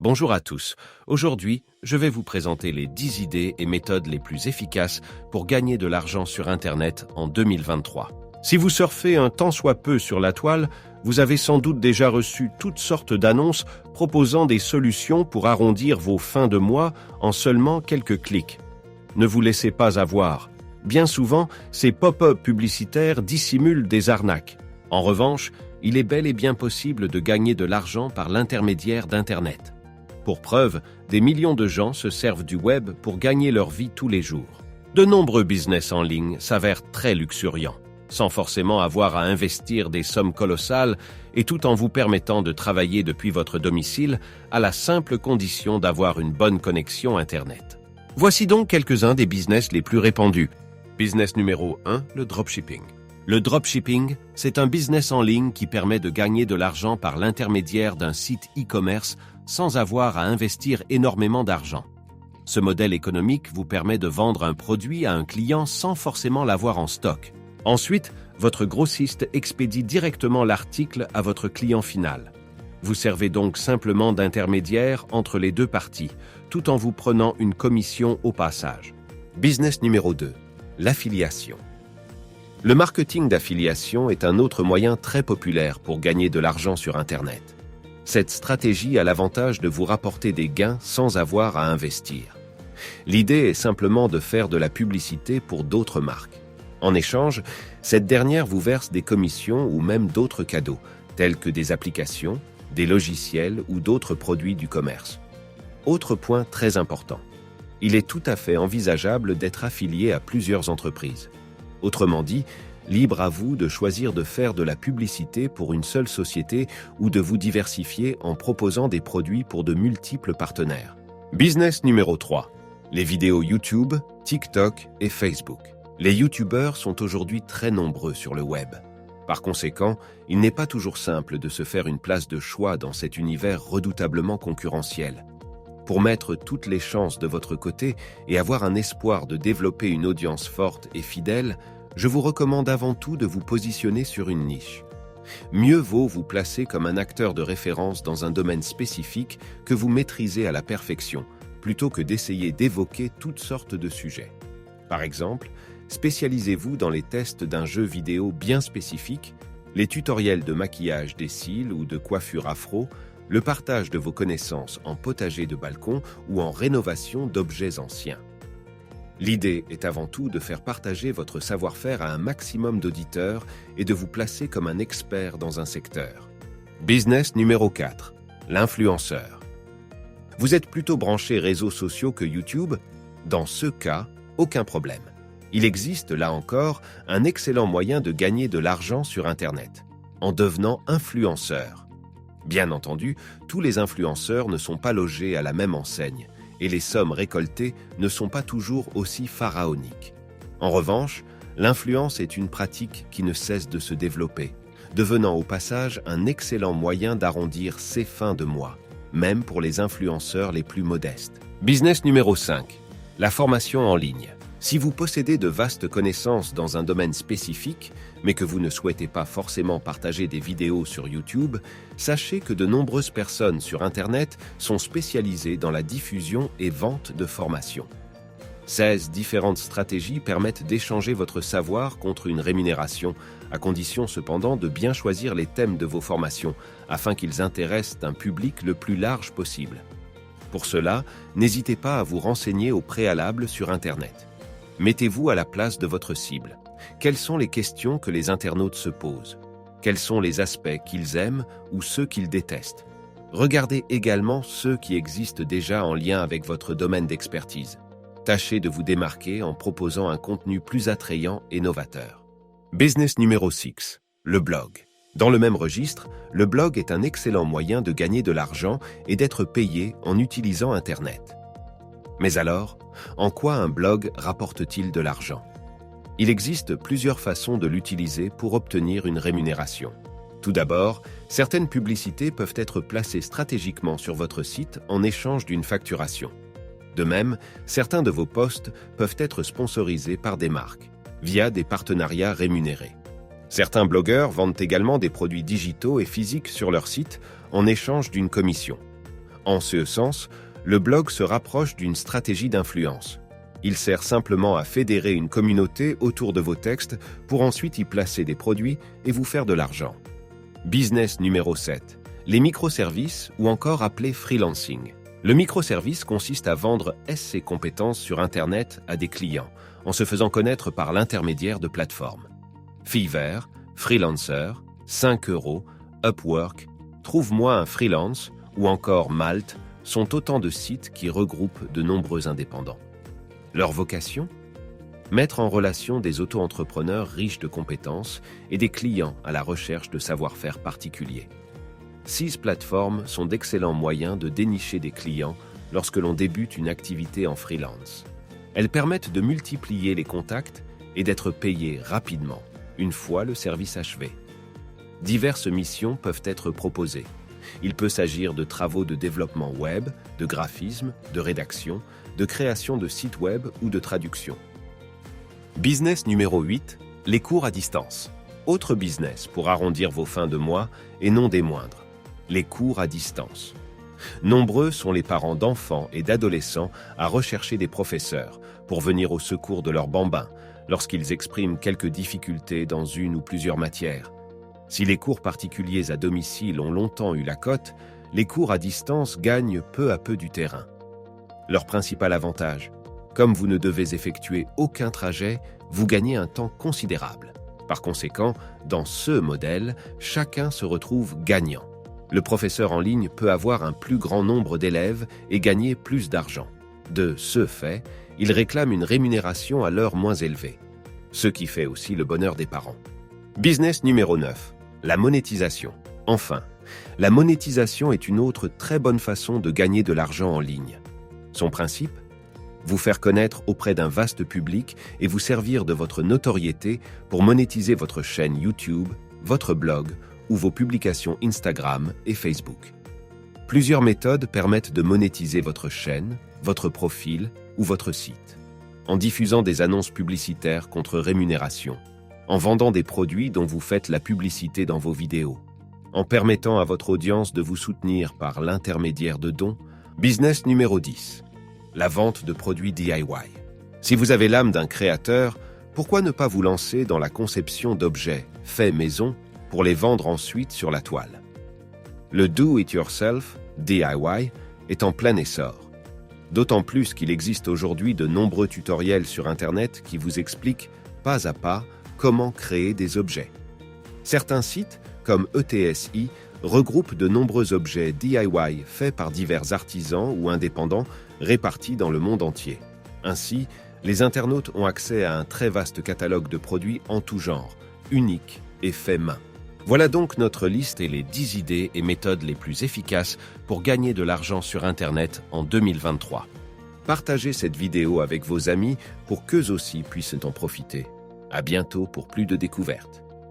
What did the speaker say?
Bonjour à tous. Aujourd'hui, je vais vous présenter les 10 idées et méthodes les plus efficaces pour gagner de l'argent sur Internet en 2023. Si vous surfez un tant soit peu sur la toile, vous avez sans doute déjà reçu toutes sortes d'annonces proposant des solutions pour arrondir vos fins de mois en seulement quelques clics. Ne vous laissez pas avoir. Bien souvent, ces pop-up publicitaires dissimulent des arnaques. En revanche, il est bel et bien possible de gagner de l'argent par l'intermédiaire d'Internet. Pour preuve, des millions de gens se servent du web pour gagner leur vie tous les jours. De nombreux business en ligne s'avèrent très luxuriants, sans forcément avoir à investir des sommes colossales et tout en vous permettant de travailler depuis votre domicile à la simple condition d'avoir une bonne connexion Internet. Voici donc quelques-uns des business les plus répandus. Business numéro 1, le dropshipping. Le dropshipping, c'est un business en ligne qui permet de gagner de l'argent par l'intermédiaire d'un site e-commerce sans avoir à investir énormément d'argent. Ce modèle économique vous permet de vendre un produit à un client sans forcément l'avoir en stock. Ensuite, votre grossiste expédie directement l'article à votre client final. Vous servez donc simplement d'intermédiaire entre les deux parties, tout en vous prenant une commission au passage. Business numéro 2, l'affiliation. Le marketing d'affiliation est un autre moyen très populaire pour gagner de l'argent sur Internet. Cette stratégie a l'avantage de vous rapporter des gains sans avoir à investir. L'idée est simplement de faire de la publicité pour d'autres marques. En échange, cette dernière vous verse des commissions ou même d'autres cadeaux, tels que des applications, des logiciels ou d'autres produits du commerce. Autre point très important, il est tout à fait envisageable d'être affilié à plusieurs entreprises. Autrement dit, libre à vous de choisir de faire de la publicité pour une seule société ou de vous diversifier en proposant des produits pour de multiples partenaires. Business numéro 3. Les vidéos YouTube, TikTok et Facebook. Les YouTubeurs sont aujourd'hui très nombreux sur le web. Par conséquent, il n'est pas toujours simple de se faire une place de choix dans cet univers redoutablement concurrentiel. Pour mettre toutes les chances de votre côté et avoir un espoir de développer une audience forte et fidèle, je vous recommande avant tout de vous positionner sur une niche. Mieux vaut vous placer comme un acteur de référence dans un domaine spécifique que vous maîtrisez à la perfection, plutôt que d'essayer d'évoquer toutes sortes de sujets. Par exemple, spécialisez-vous dans les tests d'un jeu vidéo bien spécifique, les tutoriels de maquillage des cils ou de coiffure afro, le partage de vos connaissances en potager de balcon ou en rénovation d'objets anciens. L'idée est avant tout de faire partager votre savoir-faire à un maximum d'auditeurs et de vous placer comme un expert dans un secteur. Business numéro 4. L'influenceur. Vous êtes plutôt branché réseaux sociaux que YouTube? Dans ce cas, aucun problème. Il existe, là encore, un excellent moyen de gagner de l'argent sur Internet, en devenant influenceur. Bien entendu, tous les influenceurs ne sont pas logés à la même enseigne, et les sommes récoltées ne sont pas toujours aussi pharaoniques. En revanche, l'influence est une pratique qui ne cesse de se développer, devenant au passage un excellent moyen d'arrondir ses fins de mois, même pour les influenceurs les plus modestes. Business numéro 5. La formation en ligne. Si vous possédez de vastes connaissances dans un domaine spécifique, mais que vous ne souhaitez pas forcément partager des vidéos sur YouTube, sachez que de nombreuses personnes sur Internet sont spécialisées dans la diffusion et vente de formations. 16 différentes stratégies permettent d'échanger votre savoir contre une rémunération, à condition cependant de bien choisir les thèmes de vos formations, afin qu'ils intéressent un public le plus large possible. Pour cela, n'hésitez pas à vous renseigner au préalable sur Internet. Mettez-vous à la place de votre cible. Quelles sont les questions que les internautes se posent? Quels sont les aspects qu'ils aiment ou ceux qu'ils détestent? Regardez également ceux qui existent déjà en lien avec votre domaine d'expertise. Tâchez de vous démarquer en proposant un contenu plus attrayant et novateur. Business numéro 6. Le blog. Dans le même registre, le blog est un excellent moyen de gagner de l'argent et d'être payé en utilisant Internet. Mais alors, en quoi un blog rapporte-t-il de l'argent? Il existe plusieurs façons de l'utiliser pour obtenir une rémunération. Tout d'abord, certaines publicités peuvent être placées stratégiquement sur votre site en échange d'une facturation. De même, certains de vos posts peuvent être sponsorisés par des marques, via des partenariats rémunérés. Certains blogueurs vendent également des produits digitaux et physiques sur leur site en échange d'une commission. En ce sens, le blog se rapproche d'une stratégie d'influence. Il sert simplement à fédérer une communauté autour de vos textes pour ensuite y placer des produits et vous faire de l'argent. Business numéro 7. Les microservices ou encore appelés freelancing. Le microservice consiste à vendre ses compétences sur Internet à des clients en se faisant connaître par l'intermédiaire de plateformes. Fiverr, Freelancer, 5 €, Upwork, Trouve-moi un freelance ou encore Malte sont autant de sites qui regroupent de nombreux indépendants. Leur vocation ? Mettre en relation des auto-entrepreneurs riches de compétences et des clients à la recherche de savoir-faire particuliers. 6 plateformes sont d'excellents moyens de dénicher des clients lorsque l'on débute une activité en freelance. Elles permettent de multiplier les contacts et d'être payé rapidement, une fois le service achevé. Diverses missions peuvent être proposées. Il peut s'agir de travaux de développement web, de graphisme, de rédaction, de création de sites web ou de traduction. Business numéro 8, les cours à distance. Autre business pour arrondir vos fins de mois et non des moindres, les cours à distance. Nombreux sont les parents d'enfants et d'adolescents à rechercher des professeurs pour venir au secours de leurs bambins lorsqu'ils expriment quelques difficultés dans une ou plusieurs matières. Si les cours particuliers à domicile ont longtemps eu la cote, les cours à distance gagnent peu à peu du terrain. Leur principal avantage, comme vous ne devez effectuer aucun trajet, vous gagnez un temps considérable. Par conséquent, dans ce modèle, chacun se retrouve gagnant. Le professeur en ligne peut avoir un plus grand nombre d'élèves et gagner plus d'argent. De ce fait, il réclame une rémunération à l'heure moins élevée, ce qui fait aussi le bonheur des parents. Business numéro 9. La monétisation. Enfin, la monétisation est une autre très bonne façon de gagner de l'argent en ligne. Son principe ? Vous faire connaître auprès d'un vaste public et vous servir de votre notoriété pour monétiser votre chaîne YouTube, votre blog ou vos publications Instagram et Facebook. Plusieurs méthodes permettent de monétiser votre chaîne, votre profil ou votre site. En diffusant des annonces publicitaires contre rémunération, en vendant des produits dont vous faites la publicité dans vos vidéos, en permettant à votre audience de vous soutenir par l'intermédiaire de dons. Business numéro 10. La vente de produits DIY. Si vous avez l'âme d'un créateur, pourquoi ne pas vous lancer dans la conception d'objets faits maison pour les vendre ensuite sur la toile ? Le do-it-yourself, DIY, est en plein essor. D'autant plus qu'il existe aujourd'hui de nombreux tutoriels sur Internet qui vous expliquent pas à pas comment créer des objets. Certains sites, comme ETSI, regroupent de nombreux objets DIY faits par divers artisans ou indépendants répartis dans le monde entier. Ainsi, les internautes ont accès à un très vaste catalogue de produits en tout genre, uniques et faits main. Voilà donc notre liste et les 10 idées et méthodes les plus efficaces pour gagner de l'argent sur Internet en 2023. Partagez cette vidéo avec vos amis pour qu'eux aussi puissent en profiter. À bientôt pour plus de découvertes.